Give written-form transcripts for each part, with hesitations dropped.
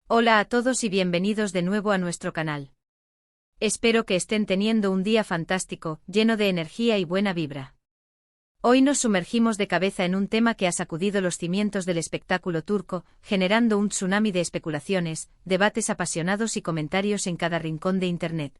Hola a todos y bienvenidos de nuevo a nuestro canal. Espero que estén teniendo un día fantástico, lleno de energía y buena vibra. Hoy nos sumergimos de cabeza en un tema que ha sacudido los cimientos del espectáculo turco, generando un tsunami de especulaciones, debates apasionados y comentarios en cada rincón de Internet.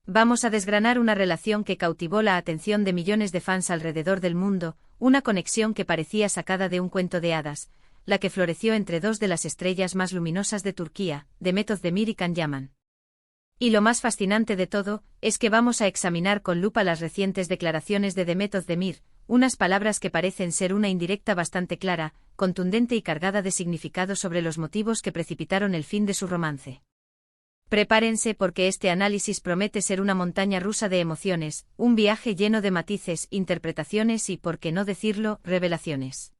Vamos a desgranar una relación que cautivó la atención de millones de fans alrededor del mundo, una conexión que parecía sacada de un cuento de hadas, la que floreció entre dos de las estrellas más luminosas de Turquía, Demet Özdemir y Can Yaman. Y lo más fascinante de todo, es que vamos a examinar con lupa las recientes declaraciones de Demet Özdemir, unas palabras que parecen ser una indirecta bastante clara, contundente y cargada de significado sobre los motivos que precipitaron el fin de su romance. Prepárense porque este análisis promete ser una montaña rusa de emociones, un viaje lleno de matices, interpretaciones y, por qué no decirlo, revelaciones.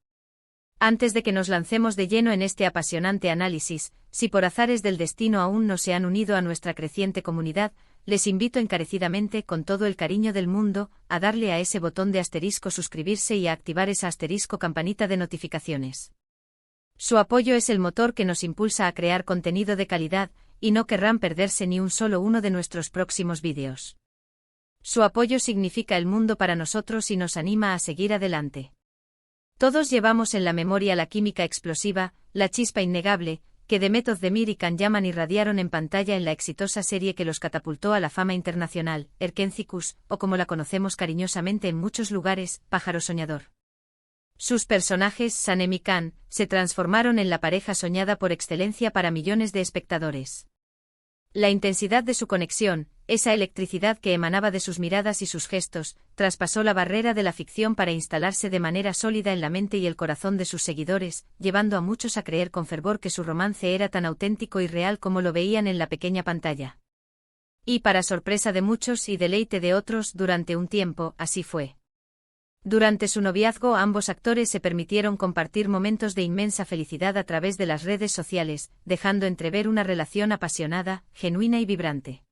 Antes de que nos lancemos de lleno en este apasionante análisis, si por azares del destino aún no se han unido a nuestra creciente comunidad, les invito encarecidamente, con todo el cariño del mundo, a darle a ese botón de asterisco suscribirse y a activar esa asterisco campanita de notificaciones. Su apoyo es el motor que nos impulsa a crear contenido de calidad, y no querrán perderse ni un solo uno de nuestros próximos vídeos. Su apoyo significa el mundo para nosotros y nos anima a seguir adelante. Todos llevamos en la memoria la química explosiva, la chispa innegable, que Demet Özdemir y Can Yaman irradiaron en pantalla en la exitosa serie que los catapultó a la fama internacional, Erkenci, o como la conocemos cariñosamente en muchos lugares, Pájaro Soñador. Sus personajes, Sanem y Can, se transformaron en la pareja soñada por excelencia para millones de espectadores. La intensidad de su conexión, esa electricidad que emanaba de sus miradas y sus gestos, traspasó la barrera de la ficción para instalarse de manera sólida en la mente y el corazón de sus seguidores, llevando a muchos a creer con fervor que su romance era tan auténtico y real como lo veían en la pequeña pantalla. Y para sorpresa de muchos y deleite de otros, durante un tiempo, así fue. Durante su noviazgo ambos actores se permitieron compartir momentos de inmensa felicidad a través de las redes sociales, dejando entrever una relación apasionada, genuina y vibrante.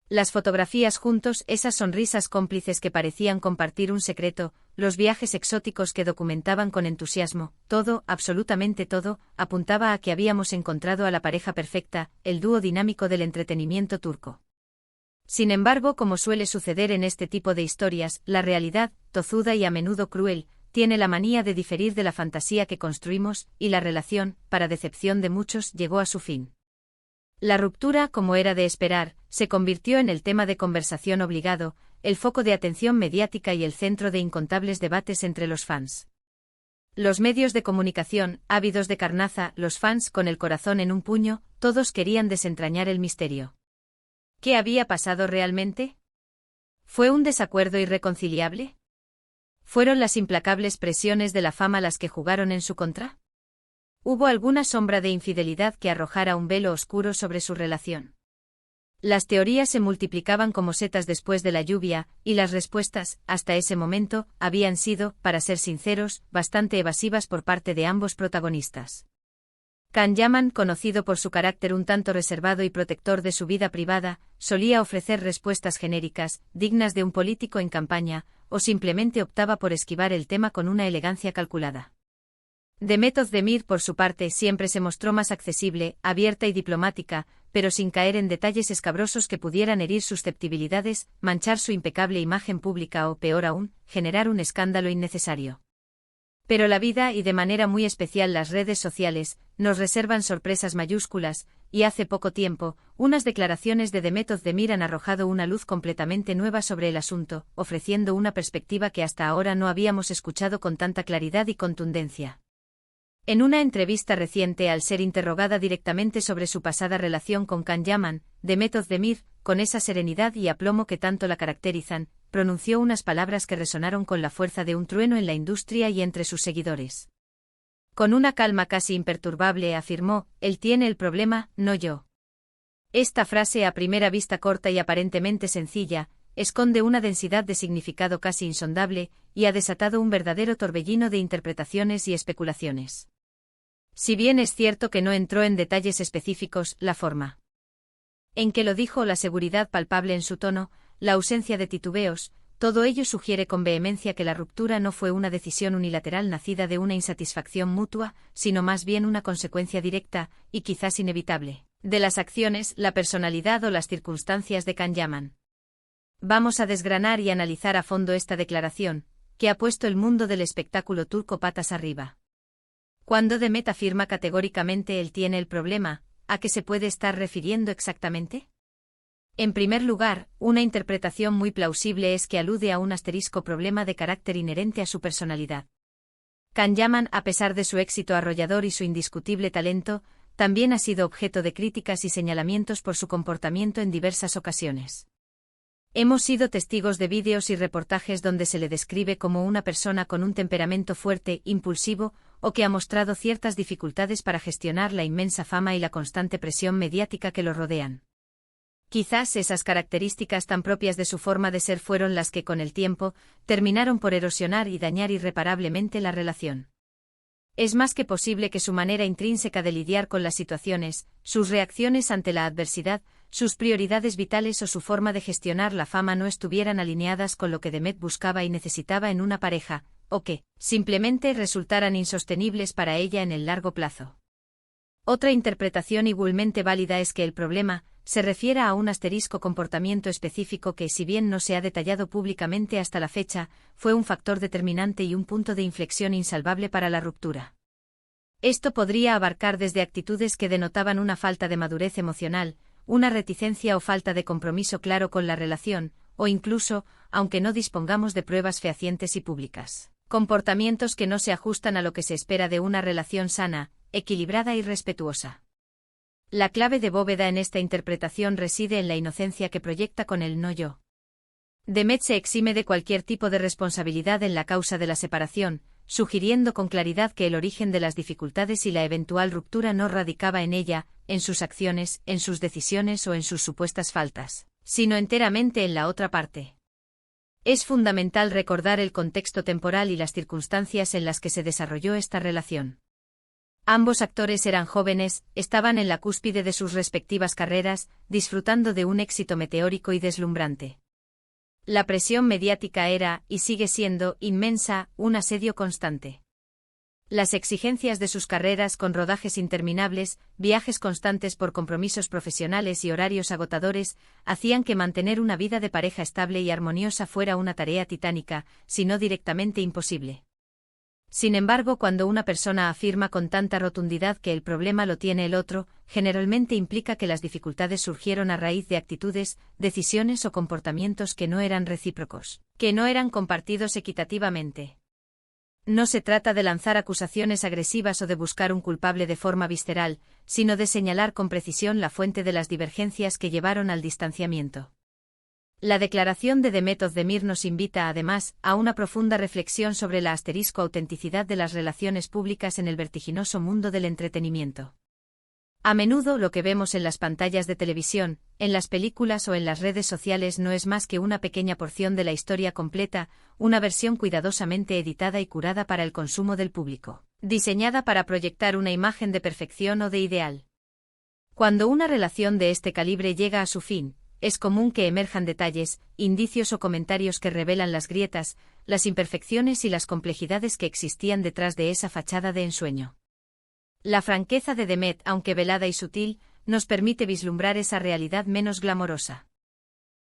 Las fotografías juntos, esas sonrisas cómplices que parecían compartir un secreto, los viajes exóticos que documentaban con entusiasmo, todo, absolutamente todo, apuntaba a que habíamos encontrado a la pareja perfecta, el dúo dinámico del entretenimiento turco. Sin embargo, como suele suceder en este tipo de historias, la realidad, tozuda y a menudo cruel, tiene la manía de diferir de la fantasía que construimos, y la relación, para decepción de muchos, llegó a su fin. La ruptura, como era de esperar, se convirtió en el tema de conversación obligado, el foco de atención mediática y el centro de incontables debates entre los fans. Los medios de comunicación, ávidos de carnaza, los fans con el corazón en un puño, todos querían desentrañar el misterio. ¿Qué había pasado realmente? ¿Fue un desacuerdo irreconciliable? ¿Fueron las implacables presiones de la fama las que jugaron en su contra? ¿Hubo alguna sombra de infidelidad que arrojara un velo oscuro sobre su relación? Las teorías se multiplicaban como setas después de la lluvia, y las respuestas, hasta ese momento, habían sido, para ser sinceros, bastante evasivas por parte de ambos protagonistas. Can Yaman, conocido por su carácter un tanto reservado y protector de su vida privada, solía ofrecer respuestas genéricas, dignas de un político en campaña, o simplemente optaba por esquivar el tema con una elegancia calculada. Demet Özdemir, por su parte, siempre se mostró más accesible, abierta y diplomática, pero sin caer en detalles escabrosos que pudieran herir susceptibilidades, manchar su impecable imagen pública o, peor aún, generar un escándalo innecesario. Pero la vida y de manera muy especial las redes sociales, nos reservan sorpresas mayúsculas, y hace poco tiempo, unas declaraciones de Demet Özdemir han arrojado una luz completamente nueva sobre el asunto, ofreciendo una perspectiva que hasta ahora no habíamos escuchado con tanta claridad y contundencia. En una entrevista reciente, al ser interrogada directamente sobre su pasada relación con Can Yaman, Demet Özdemir, con esa serenidad y aplomo que tanto la caracterizan, pronunció unas palabras que resonaron con la fuerza de un trueno en la industria y entre sus seguidores. Con una calma casi imperturbable afirmó: «Él tiene el problema, no yo». Esta frase, a primera vista corta y aparentemente sencilla, esconde una densidad de significado casi insondable, y ha desatado un verdadero torbellino de interpretaciones y especulaciones. Si bien es cierto que no entró en detalles específicos, la forma en que lo dijo, la seguridad palpable en su tono, la ausencia de titubeos, todo ello sugiere con vehemencia que la ruptura no fue una decisión unilateral nacida de una insatisfacción mutua, sino más bien una consecuencia directa, y quizás inevitable, de las acciones, la personalidad o las circunstancias de Can Yaman. Vamos a desgranar y analizar a fondo esta declaración, que ha puesto el mundo del espectáculo turco patas arriba. Cuando Demet afirma categóricamente él tiene el problema, ¿a qué se puede estar refiriendo exactamente? En primer lugar, una interpretación muy plausible es que alude a un asterisco problema de carácter inherente a su personalidad. Can Yaman, a pesar de su éxito arrollador y su indiscutible talento, también ha sido objeto de críticas y señalamientos por su comportamiento en diversas ocasiones. Hemos sido testigos de vídeos y reportajes donde se le describe como una persona con un temperamento fuerte, impulsivo, o que ha mostrado ciertas dificultades para gestionar la inmensa fama y la constante presión mediática que lo rodean. Quizás esas características tan propias de su forma de ser fueron las que con el tiempo terminaron por erosionar y dañar irreparablemente la relación. Es más que posible que su manera intrínseca de lidiar con las situaciones, sus reacciones ante la adversidad, sus prioridades vitales o su forma de gestionar la fama no estuvieran alineadas con lo que Demet buscaba y necesitaba en una pareja, o que, simplemente, resultaran insostenibles para ella en el largo plazo. Otra interpretación igualmente válida es que el problema se refiera a un asterisco comportamiento específico que, si bien no se ha detallado públicamente hasta la fecha, fue un factor determinante y un punto de inflexión insalvable para la ruptura. Esto podría abarcar desde actitudes que denotaban una falta de madurez emocional, una reticencia o falta de compromiso claro con la relación, o incluso, aunque no dispongamos de pruebas fehacientes y públicas, comportamientos que no se ajustan a lo que se espera de una relación sana, equilibrada y respetuosa. La clave de bóveda en esta interpretación reside en la inocencia que proyecta con el no yo. Demet se exime de cualquier tipo de responsabilidad en la causa de la separación, sugiriendo con claridad que el origen de las dificultades y la eventual ruptura no radicaba en ella, en sus acciones, en sus decisiones o en sus supuestas faltas, sino enteramente en la otra parte. Es fundamental recordar el contexto temporal y las circunstancias en las que se desarrolló esta relación. Ambos actores eran jóvenes, estaban en la cúspide de sus respectivas carreras, disfrutando de un éxito meteórico y deslumbrante. La presión mediática era, y sigue siendo, inmensa, un asedio constante. Las exigencias de sus carreras con rodajes interminables, viajes constantes por compromisos profesionales y horarios agotadores, hacían que mantener una vida de pareja estable y armoniosa fuera una tarea titánica, si no directamente imposible. Sin embargo, cuando una persona afirma con tanta rotundidad que el problema lo tiene el otro, generalmente implica que las dificultades surgieron a raíz de actitudes, decisiones o comportamientos que no eran recíprocos, que no eran compartidos equitativamente. No se trata de lanzar acusaciones agresivas o de buscar un culpable de forma visceral, sino de señalar con precisión la fuente de las divergencias que llevaron al distanciamiento. La declaración de Demet Özdemir nos invita además a una profunda reflexión sobre la autenticidad de las relaciones públicas en el vertiginoso mundo del entretenimiento. A menudo lo que vemos en las pantallas de televisión, en las películas o en las redes sociales no es más que una pequeña porción de la historia completa, una versión cuidadosamente editada y curada para el consumo del público, diseñada para proyectar una imagen de perfección o de ideal. Cuando una relación de este calibre llega a su fin, es común que emerjan detalles, indicios o comentarios que revelan las grietas, las imperfecciones y las complejidades que existían detrás de esa fachada de ensueño. La franqueza de Demet, aunque velada y sutil, nos permite vislumbrar esa realidad menos glamorosa.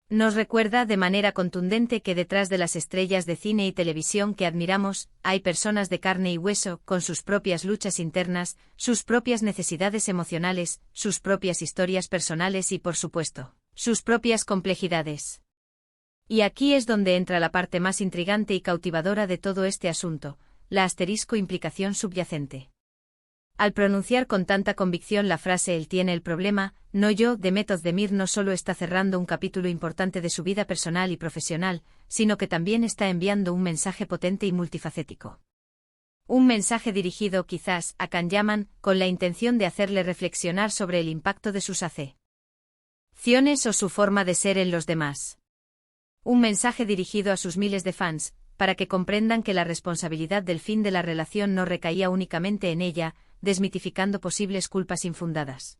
Nos recuerda de manera contundente que detrás de las estrellas de cine y televisión que admiramos, hay personas de carne y hueso, con sus propias luchas internas, sus propias necesidades emocionales, sus propias historias personales y, por supuesto, sus propias complejidades. Y aquí es donde entra la parte más intrigante y cautivadora de todo este asunto, la implicación subyacente. Al pronunciar con tanta convicción la frase él tiene el problema, no yo, Demet Özdemir no solo está cerrando un capítulo importante de su vida personal y profesional, sino que también está enviando un mensaje potente y multifacético. Un mensaje dirigido quizás a Can Yaman, con la intención de hacerle reflexionar sobre el impacto de sus acciones o su forma de ser en los demás. Un mensaje dirigido a sus miles de fans, para que comprendan que la responsabilidad del fin de la relación no recaía únicamente en ella, desmitificando posibles culpas infundadas.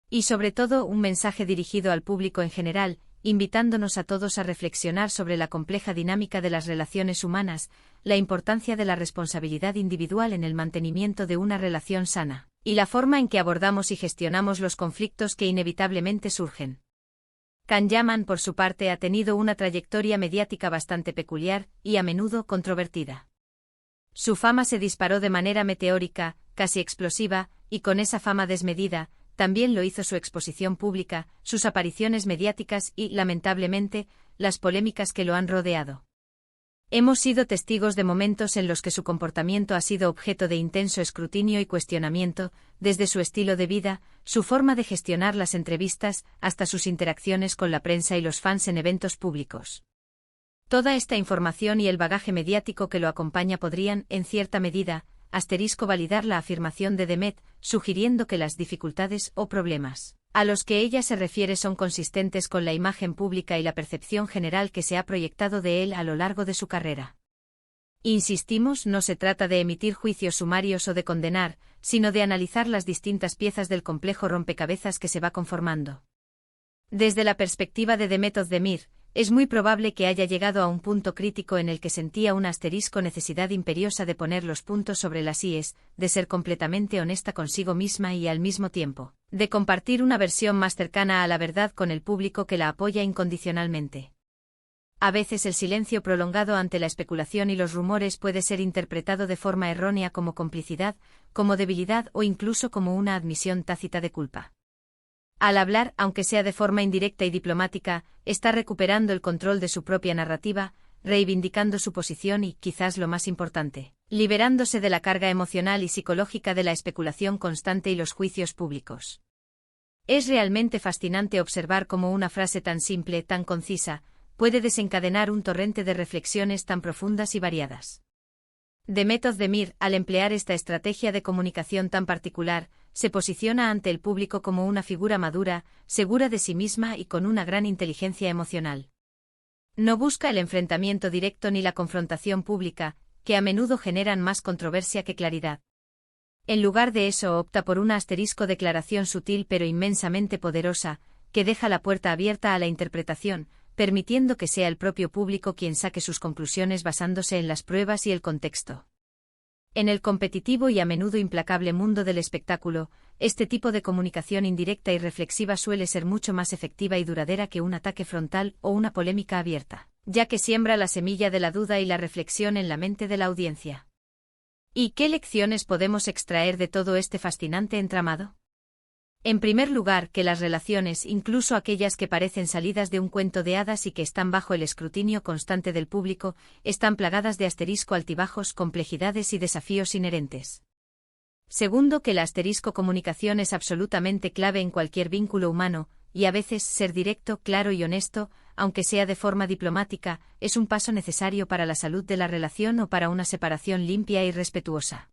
Y sobre todo un mensaje dirigido al público en general, invitándonos a todos a reflexionar sobre la compleja dinámica de las relaciones humanas, la importancia de la responsabilidad individual en el mantenimiento de una relación sana, y la forma en que abordamos y gestionamos los conflictos que inevitablemente surgen. Kanyaman, por su parte, ha tenido una trayectoria mediática bastante peculiar y a menudo controvertida. Su fama se disparó de manera meteórica, casi explosiva, y con esa fama desmedida, también lo hizo su exposición pública, sus apariciones mediáticas y, lamentablemente, las polémicas que lo han rodeado. Hemos sido testigos de momentos en los que su comportamiento ha sido objeto de intenso escrutinio y cuestionamiento, desde su estilo de vida, su forma de gestionar las entrevistas, hasta sus interacciones con la prensa y los fans en eventos públicos. Toda esta información y el bagaje mediático que lo acompaña podrían, en cierta medida, validar la afirmación de Demet, sugiriendo que las dificultades o problemas a los que ella se refiere son consistentes con la imagen pública y la percepción general que se ha proyectado de él a lo largo de su carrera. Insistimos, no se trata de emitir juicios sumarios o de condenar, sino de analizar las distintas piezas del complejo rompecabezas que se va conformando. Desde la perspectiva de Demet Özdemir, es muy probable que haya llegado a un punto crítico en el que sentía una necesidad imperiosa de poner los puntos sobre las íes, de ser completamente honesta consigo misma y al mismo tiempo, de compartir una versión más cercana a la verdad con el público que la apoya incondicionalmente. A veces el silencio prolongado ante la especulación y los rumores puede ser interpretado de forma errónea como complicidad, como debilidad o incluso como una admisión tácita de culpa. Al hablar, aunque sea de forma indirecta y diplomática, está recuperando el control de su propia narrativa, reivindicando su posición y, quizás lo más importante, liberándose de la carga emocional y psicológica de la especulación constante y los juicios públicos. Es realmente fascinante observar cómo una frase tan simple, tan concisa, puede desencadenar un torrente de reflexiones tan profundas y variadas. Demet Özdemir, al emplear esta estrategia de comunicación tan particular, se posiciona ante el público como una figura madura, segura de sí misma y con una gran inteligencia emocional. No busca el enfrentamiento directo ni la confrontación pública, que a menudo generan más controversia que claridad. En lugar de eso opta por una declaración sutil pero inmensamente poderosa, que deja la puerta abierta a la interpretación, permitiendo que sea el propio público quien saque sus conclusiones basándose en las pruebas y el contexto. En el competitivo y a menudo implacable mundo del espectáculo, este tipo de comunicación indirecta y reflexiva suele ser mucho más efectiva y duradera que un ataque frontal o una polémica abierta, ya que siembra la semilla de la duda y la reflexión en la mente de la audiencia. ¿Y qué lecciones podemos extraer de todo este fascinante entramado? En primer lugar, que las relaciones, incluso aquellas que parecen salidas de un cuento de hadas y que están bajo el escrutinio constante del público, están plagadas de altibajos, complejidades y desafíos inherentes. Segundo, que la comunicación es absolutamente clave en cualquier vínculo humano, y a veces ser directo, claro y honesto, aunque sea de forma diplomática, es un paso necesario para la salud de la relación o para una separación limpia y respetuosa.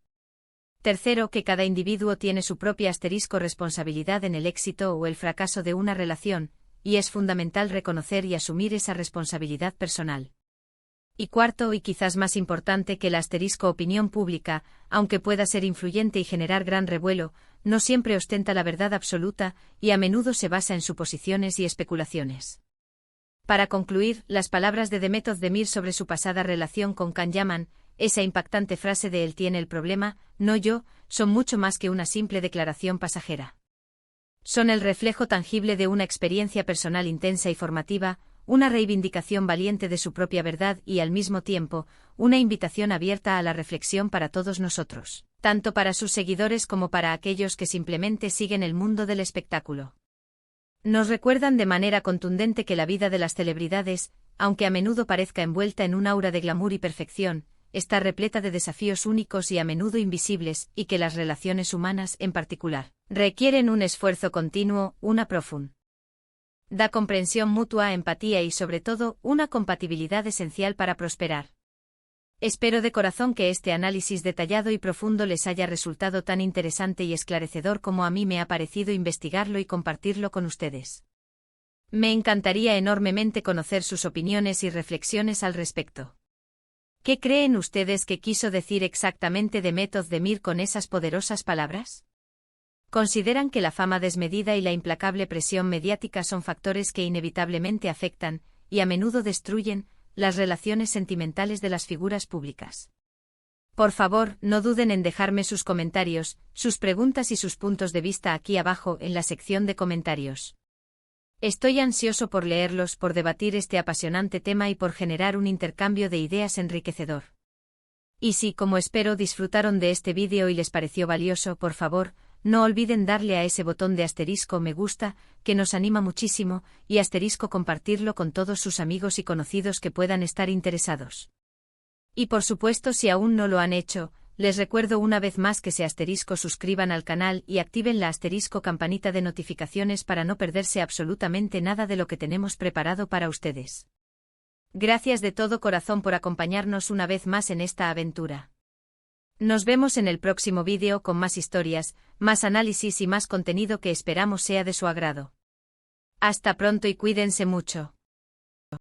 Tercero, que cada individuo tiene su propia responsabilidad en el éxito o el fracaso de una relación, y es fundamental reconocer y asumir esa responsabilidad personal. Y cuarto, y quizás más importante que la opinión pública, aunque pueda ser influyente y generar gran revuelo, no siempre ostenta la verdad absoluta, y a menudo se basa en suposiciones y especulaciones. Para concluir, las palabras de Demet Özdemir sobre su pasada relación con Kanyaman, esa impactante frase de él tiene el problema, no yo, son mucho más que una simple declaración pasajera. Son el reflejo tangible de una experiencia personal intensa y formativa, una reivindicación valiente de su propia verdad y, al mismo tiempo, una invitación abierta a la reflexión para todos nosotros, tanto para sus seguidores como para aquellos que simplemente siguen el mundo del espectáculo. Nos recuerdan de manera contundente que la vida de las celebridades, aunque a menudo parezca envuelta en un aura de glamour y perfección, está repleta de desafíos únicos y a menudo invisibles, y que las relaciones humanas, en particular, requieren un esfuerzo continuo, una profunda comprensión mutua, empatía y, sobre todo, una compatibilidad esencial para prosperar. Espero de corazón que este análisis detallado y profundo les haya resultado tan interesante y esclarecedor como a mí me ha parecido investigarlo y compartirlo con ustedes. Me encantaría enormemente conocer sus opiniones y reflexiones al respecto. ¿Qué creen ustedes que quiso decir exactamente Demet Özdemir con esas poderosas palabras? Consideran que la fama desmedida y la implacable presión mediática son factores que inevitablemente afectan, y a menudo destruyen, las relaciones sentimentales de las figuras públicas. Por favor, no duden en dejarme sus comentarios, sus preguntas y sus puntos de vista aquí abajo en la sección de comentarios. Estoy ansioso por leerlos, por debatir este apasionante tema y por generar un intercambio de ideas enriquecedor. Y si, como espero, disfrutaron de este vídeo y les pareció valioso, por favor, no olviden darle a ese botón de asterisco me gusta, que nos anima muchísimo, y asterisco compartirlo con todos sus amigos y conocidos que puedan estar interesados. Y por supuesto, si aún no lo han hecho, les recuerdo una vez más que se asterisco suscriban al canal y activen la asterisco campanita de notificaciones para no perderse absolutamente nada de lo que tenemos preparado para ustedes. Gracias de todo corazón por acompañarnos una vez más en esta aventura. Nos vemos en el próximo vídeo con más historias, más análisis y más contenido que esperamos sea de su agrado. Hasta pronto y cuídense mucho.